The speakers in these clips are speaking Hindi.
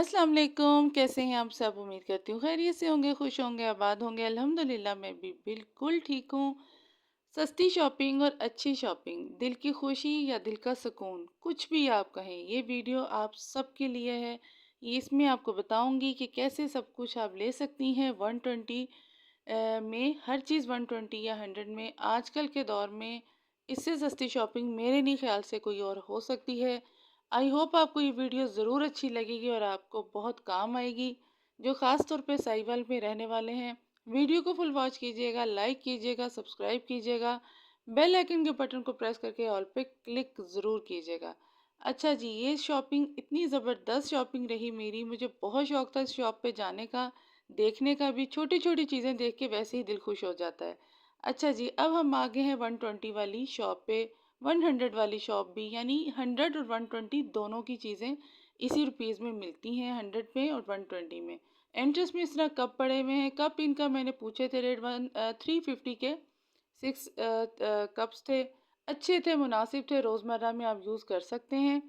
अस्सलाम वालेकुम। कैसे हैं आप सब? उम्मीद करती हूँ खैरियत से होंगे, खुश होंगे, आबाद होंगे। अल्हम्दुलिल्लाह मैं भी बिल्कुल ठीक हूँ। सस्ती शॉपिंग और अच्छी शॉपिंग, दिल की खुशी या दिल का सुकून, कुछ भी आप कहें, ये वीडियो आप सबके लिए है। ये इसमें आपको बताऊंगी कि कैसे सब कुछ आप ले सकती हैं 120 में, हर चीज़ 120 या 100 में। आजकल के दौर में इससे सस्ती शॉपिंग मेरे नहीं ख्याल से कोई और हो सकती है। आई होप आपको ये वीडियो ज़रूर अच्छी लगेगी और आपको बहुत काम आएगी, जो ख़ास तौर पे साहिवाल में रहने वाले हैं। वीडियो को फुल वॉच कीजिएगा, लाइक कीजिएगा, सब्सक्राइब कीजिएगा, बेल आइकन के बटन को प्रेस करके ऑल पे क्लिक ज़रूर कीजिएगा। अच्छा जी, ये शॉपिंग इतनी ज़बरदस्त शॉपिंग रही मेरी, मुझे बहुत शौक था इस शॉप पे जाने का, देखने का भी। छोटी-छोटी चीज़ें देख के वैसे ही दिल खुश हो जाता है। अच्छा जी, अब हम आ गए हैं 120 वाली शॉप पे। 100 वाली शॉप भी, यानी 100 और 120 दोनों की चीज़ें इसी रुपीज़ में मिलती हैं, 100 में और 120 में। एंट्रेंस में इस तरह कप पड़े हुए हैं। कप इनका मैंने पूछे थे रेट 350 के 6 कप्स थे। अच्छे थे, मुनासिब थे, रोज़मर्रा में आप यूज़ कर सकते हैं।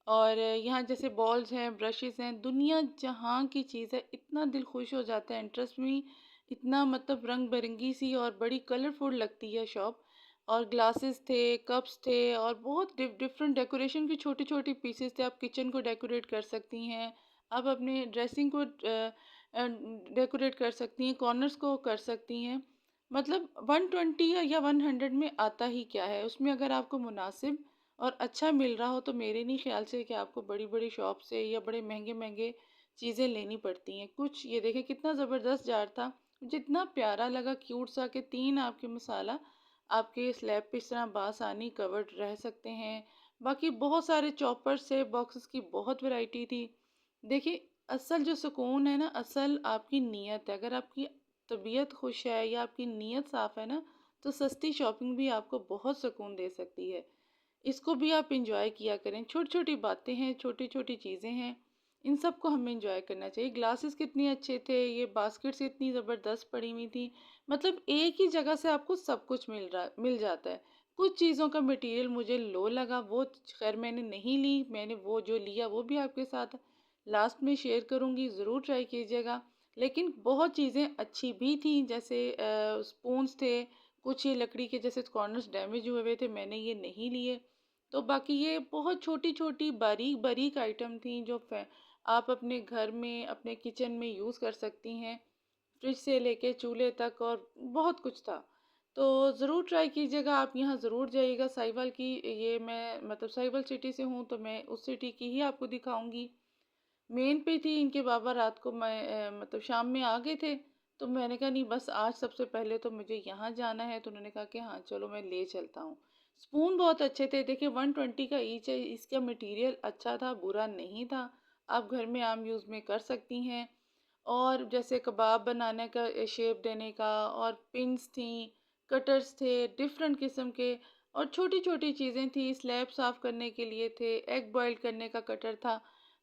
और यहाँ जैसे बॉल्स हैं, ब्रशेस हैं, दुनिया जहाँ की चीज़ है, इतना दिल खुश हो जाता है एंट्रेंस में ही। इतना मतलब रंग बिरंगी सी और बड़ी कलरफुल लगती है शॉप। और ग्लासेस थे, कप्स थे और बहुत डिफरेंट डेकोरेशन की छोटी छोटी पीसेस थे। आप किचन को डेकोरेट कर सकती हैं, आप अपने ड्रेसिंग को डेकोरेट कर सकती हैं, कॉर्नर्स को कर सकती हैं। मतलब 120 या 100 में आता ही क्या है, उसमें अगर आपको मुनासिब और अच्छा मिल रहा हो तो मेरे नहीं ख्याल से कि आपको बड़ी बड़ी शॉप से या बड़े महंगे महंगे चीज़ें लेनी पड़ती हैं। कुछ ये देखें कितना ज़बरदस्त जार था, जितना प्यारा लगा, क्यूट सा, कि 3 आपके मसाला आपके स्लैब पे इस तरह बासानी कवर्ड रह सकते हैं। बाकी बहुत सारे चॉपर से बॉक्सेस की बहुत वैरायटी थी। देखिए, असल जो सुकून है ना, असल आपकी नीयत है। अगर आपकी तबीयत खुश है या आपकी नीयत साफ़ है ना, तो सस्ती शॉपिंग भी आपको बहुत सुकून दे सकती है। इसको भी आप इंजॉय किया करें। छोटी छोटी बातें हैं, छोटी छोटी चीज़ें हैं, इन सब को हमें इंजॉय करना चाहिए। ग्लासेस कितने अच्छे थे, ये बास्केट्स इतनी ज़बरदस्त पड़ी हुई थी। मतलब एक ही जगह से आपको सब कुछ मिल जाता है। कुछ चीज़ों का मटेरियल मुझे लो लगा, वो खैर मैंने नहीं ली। मैंने वो जो लिया वो भी आपके साथ लास्ट में शेयर करूँगी, ज़रूर ट्राई कीजिएगा। लेकिन बहुत चीज़ें अच्छी भी थी, जैसे स्पून्स थे, कुछ ये लकड़ी के जैसे कॉर्नर्स डैमेज हुए हुए थे, मैंने ये नहीं लिए। तो बाकी ये बहुत छोटी-छोटी, बारीक-बारीक आइटम थी जो आप अपने घर में, अपने किचन में यूज़ कर सकती हैं, फ्रिज से लेके चूल्हे तक, और बहुत कुछ था। तो ज़रूर ट्राई कीजिएगा, आप यहाँ ज़रूर जाइएगा। साहिवाल की, ये मैं मतलब साहिवाल सिटी से हूँ तो मैं उस सिटी की ही आपको दिखाऊँगी। मेन पे थी इनके बाबा, रात को मैं मतलब शाम में आ गए थे, तो मैंने कहा नहीं, बस आज सबसे पहले तो मुझे यहाँ जाना है। तो उन्होंने कहा कि हाँ चलो मैं ले चलता हूँ। स्पून बहुत अच्छे थे। देखिए 120 का ईच है, इसका मटेरियल अच्छा था, बुरा नहीं था। आप घर में आम यूज़ में कर सकती हैं। और जैसे कबाब बनाने का, शेप देने का, और पिन्स थी, कटर्स थे डिफरेंट किस्म के, और छोटी छोटी चीज़ें थी। स्लैब साफ़ करने के लिए थे, एग बॉईल करने का कटर था।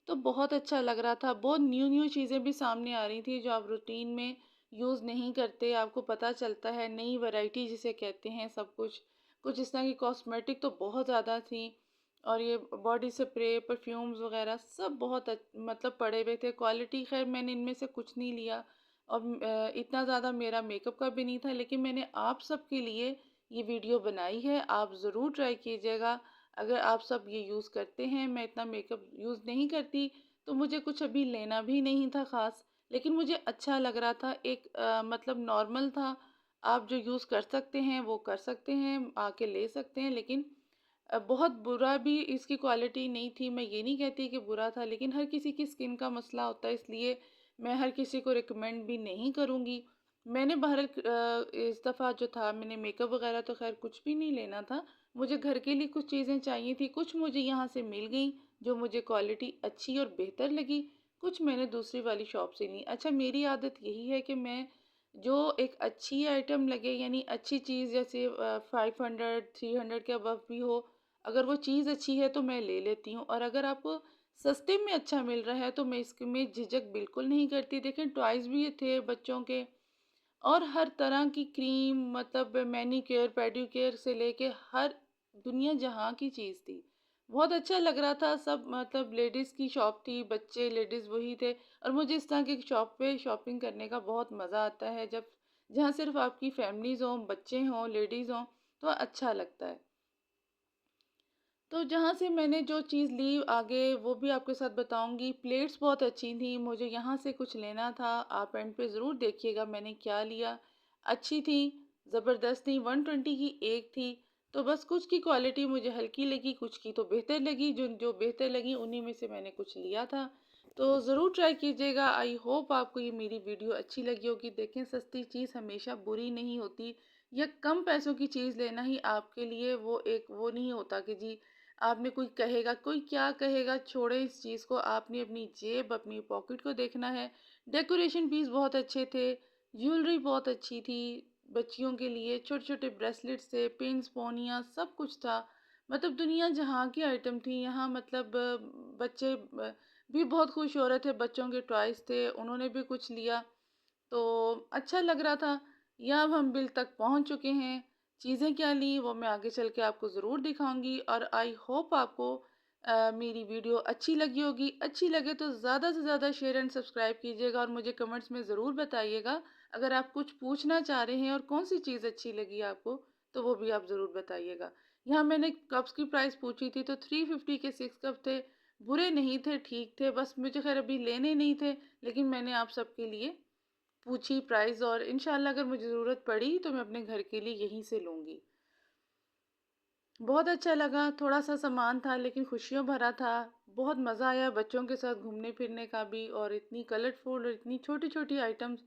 तो बहुत अच्छा लग रहा था। बहुत न्यू न्यू चीज़ें भी सामने आ रही थी जो आप रूटीन में यूज़ नहीं करते, आपको पता चलता है। नई वैरायटी जिसे कहते हैं सब कुछ। कुछ इस तरह की कॉस्मेटिक तो बहुत ज़्यादा थी, और ये बॉडी स्प्रे, परफ्यूम्स वगैरह सब बहुत मतलब पड़े हुए थे। क्वालिटी खैर मैंने इनमें से कुछ नहीं लिया, और इतना ज़्यादा मेरा मेकअप का भी नहीं था, लेकिन मैंने आप सबके लिए ये वीडियो बनाई है। आप ज़रूर ट्राई कीजिएगा। अगर आप सब ये यूज़ करते हैं, मैं इतना मेकअप यूज़ नहीं करती, तो मुझे कुछ अभी लेना भी नहीं था ख़ास, लेकिन मुझे अच्छा लग रहा था। एक मतलब नॉर्मल था। आप जो यूज़ कर सकते हैं वो कर सकते हैं, आके ले सकते हैं। लेकिन बहुत बुरा भी इसकी क्वालिटी नहीं थी। मैं ये नहीं कहती कि बुरा था, लेकिन हर किसी की स्किन का मसला होता है, इसलिए मैं हर किसी को रिकमेंड भी नहीं करूँगी। मैंने बहरहाल इस दफ़ा जो था, मैंने मेकअप वगैरह तो खैर कुछ भी नहीं लेना था। मुझे घर के लिए कुछ चीज़ें चाहिए थी, कुछ मुझे यहाँ से मिल गई जो मुझे क्वालिटी अच्छी और बेहतर लगी, कुछ मैंने दूसरी वाली शॉप से ली। अच्छा, मेरी आदत यही है कि मैं जो एक अच्छी आइटम लगे, यानी अच्छी चीज़, जैसे 500 300 के अबव भी हो, अगर वो चीज़ अच्छी है तो मैं ले लेती हूँ। और अगर आपको सस्ते में अच्छा मिल रहा है तो मैं इसमें झिझक बिल्कुल नहीं करती। देखें, टॉयज़ भी ये थे बच्चों के, और हर तरह की क्रीम, मतलब मैनीक्योर पेडिक्योर से लेके हर दुनिया जहाँ की चीज़ थी। बहुत अच्छा लग रहा था, सब मतलब लेडीज़ की शॉप थी, बच्चे लेडीज़ वही थे और मुझे इस तरह की शॉप पे शॉपिंग करने का बहुत मज़ा आता है, जब जहाँ सिर्फ़ आपकी फैमिलीज़ हों, बच्चे हों, लेडीज़ हों, तो अच्छा लगता है। तो जहाँ से मैंने जो चीज़ ली आगे वो भी आपके साथ बताऊँगी। प्लेट्स बहुत अच्छी थी, मुझे यहाँ से कुछ लेना था, आप एंड पे ज़रूर देखिएगा मैंने क्या लिया। अच्छी थी, ज़बरदस्त थी, 120 की एक थी, तो बस कुछ की क्वालिटी मुझे हल्की लगी, कुछ की तो बेहतर लगी, जो जो बेहतर लगी उन्हीं में से मैंने कुछ लिया था। तो ज़रूर ट्राई कीजिएगा, आई होप आपको ये मेरी वीडियो अच्छी लगी होगी। देखें, सस्ती चीज़ हमेशा बुरी नहीं होती, या कम पैसों की चीज़ लेना ही आपके लिए वो एक वो नहीं होता कि जी आपने कोई कहेगा, कोई क्या कहेगा, छोड़े इस चीज़ को, आपने अपनी जेब, अपनी पॉकेट को देखना है। डेकोरेशन पीस बहुत अच्छे थे, ज्वेलरी बहुत अच्छी थी, बच्चियों के लिए छोटे-छोटे ब्रेसलेट्स थे, पिन्स, पोनियाँ सब कुछ था। मतलब दुनिया जहाँ की आइटम थी, यहाँ मतलब बच्चे भी बहुत खुश हो रहे थे, बच्चों के टॉयज़ थे, उन्होंने भी कुछ लिया। तो अच्छा लग रहा था। या अब हम बिल तक पहुंच चुके हैं। चीज़ें क्या ली वो मैं आगे चल के आपको ज़रूर दिखाऊंगी, और आई होप आपको मेरी वीडियो अच्छी लगी होगी। अच्छी लगे तो ज़्यादा से ज़्यादा शेयर एंड सब्सक्राइब कीजिएगा, और मुझे कमेंट्स में ज़रूर बताइएगा अगर आप कुछ पूछना चाह रहे हैं और कौन सी चीज़ अच्छी लगी आपको, तो वो भी आप ज़रूर बताइएगा। यहाँ मैंने कप्स की प्राइस पूछी थी तो 350 के 6 कप थे। बुरे नहीं थे, ठीक थे, बस मुझे खैर अभी लेने नहीं थे, लेकिन मैंने आप सबके लिए पूछी प्राइस, और इंशाल्लाह अगर मुझे ज़रूरत पड़ी तो मैं अपने घर के लिए यहीं से लूँगी। बहुत अच्छा लगा, थोड़ा-सा सामान था लेकिन खुशियों भरा था। बहुत मज़ा आया बच्चों के साथ घूमने-फिरने का भी, और इतनी कलरफुल और इतनी छोटी-छोटी आइटम्स,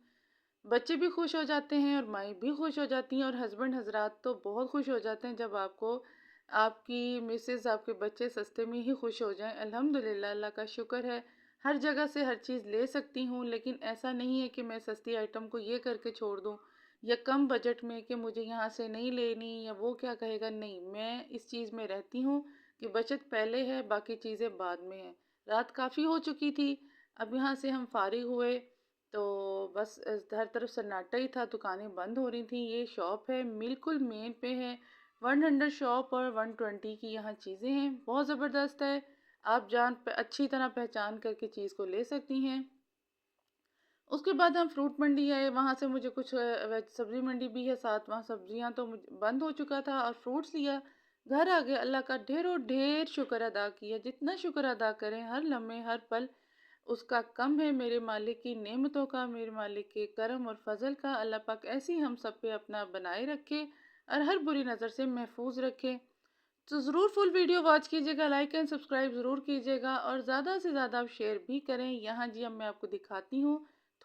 बच्चे भी खुश हो जाते हैं और माएँ भी खुश हो जाती हैं, और हस्बैंड हज़रात तो बहुत खुश हो जाते हैं जब आपको आपकी मिसेज़, आपके बच्चे सस्ते में ही खुश हो जाएँ। अल्हम्दुलिल्लाह, अल्लाह का शुक्र है। हर जगह से हर चीज़ ले सकती हूँ, लेकिन ऐसा नहीं है कि मैं सस्ती आइटम को ये करके छोड़ दूँ, या कम बजट में कि मुझे यहाँ से नहीं लेनी या वो क्या कहेगा, नहीं, मैं इस चीज़ में रहती हूँ कि बचत पहले है, बाकी चीज़ें बाद में है। रात काफ़ी हो चुकी थी, अब यहाँ से हम फारिग हुए तो बस हर तरफ सन्नाटा ही था, दुकानें बंद हो रही थी। ये शॉप है, बिल्कुल मेन पे है, 100 शॉप, और 120 की यहाँ चीज़ें हैं, बहुत ज़बरदस्त है। आप अच्छी तरह पहचान करके चीज़ को ले सकती हैं। उसके बाद हम फ्रूट मंडी आए, वहाँ से मुझे कुछ वेज सब्ज़ी मंडी भी है साथ, वहाँ सब्जियाँ तो बंद हो चुका था, और फ्रूट्स लिया। घर आ गए, अल्लाह का ढेरों ढेर शुक्र अदा किया, जितना शुक्र अदा करें हर लम्हे हर पल उसका कम है। मेरे मालिक की नेमतों का, मेरे मालिक के करम और फजल का। अल्लाह पाक ऐसे ही हम सब पे अपना बनाए रखे और हर बुरी नज़र से महफूज रखे। तो ज़रूर फुल वीडियो वॉच कीजिएगा, लाइक एंड सब्सक्राइब ज़रूर कीजिएगा, और ज़्यादा से ज़्यादा आप शेयर भी करें। यहाँ जी अब मैं आपको दिखाती हूँ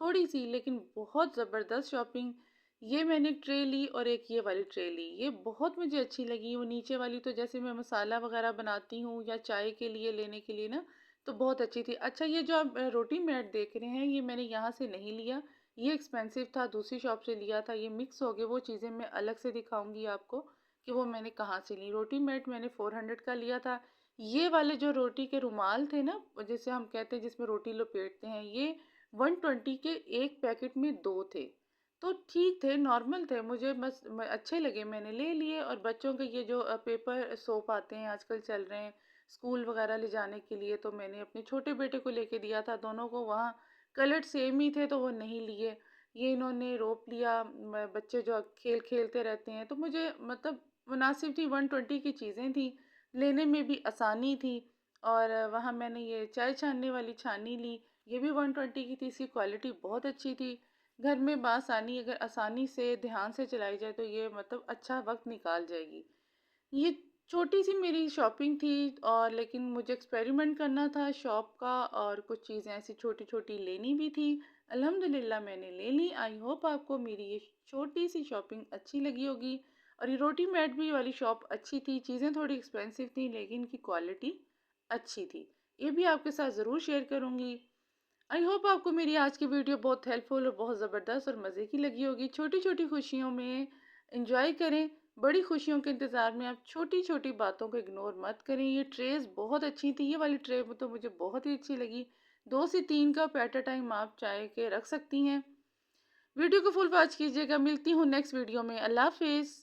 थोड़ी सी लेकिन बहुत ज़बरदस्त शॉपिंग। ये मैंने एक ट्रे ली और एक ये वाली ट्रे ली, ये बहुत मुझे अच्छी लगी। वो नीचे वाली तो जैसे मैं मसाला वगैरह बनाती हूँ या चाय के लिए लेने के लिए ना, तो बहुत अच्छी थी। अच्छा, ये जो आप रोटी मैट देख रहे हैं, ये मैंने यहाँ से नहीं लिया, ये एक्सपेंसिव था, दूसरी शॉप से लिया था। ये मिक्स हो गए, वो चीज़ें मैं अलग से दिखाऊंगी आपको कि वो मैंने कहाँ से ली। रोटी मैट मैंने 400 का लिया था। ये वाले जो रोटी के रुमाल थे ना, जिसे हम कहते हैं जिसमें रोटी लपेटते हैं, ये 120 के एक पैकेट में 2 थे। तो ठीक थे, नॉर्मल थे, मुझे बस अच्छे लगे, मैंने ले लिए। और बच्चों के ये जो पेपर सोप आते हैं आजकल चल रहे हैं स्कूल वगैरह ले जाने के लिए, तो मैंने अपने छोटे बेटे को लेके दिया था, दोनों को वहाँ कलर सेम ही थे तो वो नहीं लिए। ये इन्होंने रोप लिया, बच्चे जो खेल खेलते रहते हैं, तो मुझे मतलब मुनासिब थी, 120 की चीज़ें थी, लेने में भी आसानी थी। और वहाँ मैंने ये चाय छानने वाली छानी ली, ये भी 120 की थी, इसकी क्वालिटी बहुत अच्छी थी। घर में बासानी अगर आसानी से ध्यान से चलाई जाए तो ये मतलब अच्छा वक्त निकाल जाएगी। ये छोटी सी मेरी शॉपिंग थी, और लेकिन मुझे एक्सपेरिमेंट करना था शॉप का, और कुछ चीज़ें ऐसी छोटी छोटी लेनी भी थी। अल्हम्दुलिल्लाह मैंने ले ली। आई होप आपको मेरी ये छोटी सी शॉपिंग अच्छी लगी होगी। और ये रोटी मैट भी वाली शॉप अच्छी थी, चीज़ें थोड़ी एक्सपेंसिव थी लेकिन इनकी क्वालिटी अच्छी थी। ये भी आपके साथ ज़रूर शेयर करूँगी। आई होप आपको मेरी आज की वीडियो बहुत हेल्पफुल और बहुत ज़बरदस्त और मज़े की लगी होगी। छोटी छोटी खुशियों में इंजॉय करें, बड़ी खुशियों के इंतज़ार में आप छोटी छोटी बातों को इग्नोर मत करें। ये ट्रेस बहुत अच्छी थी, ये वाली ट्रे तो मुझे बहुत ही अच्छी लगी। 2 से 3 कप एट अ टाइम आप चाय के रख सकती हैं। वीडियो को फुल वॉच कीजिएगा। मिलती हूँ नेक्स्ट वीडियो में। अल्लाह हाफिज़।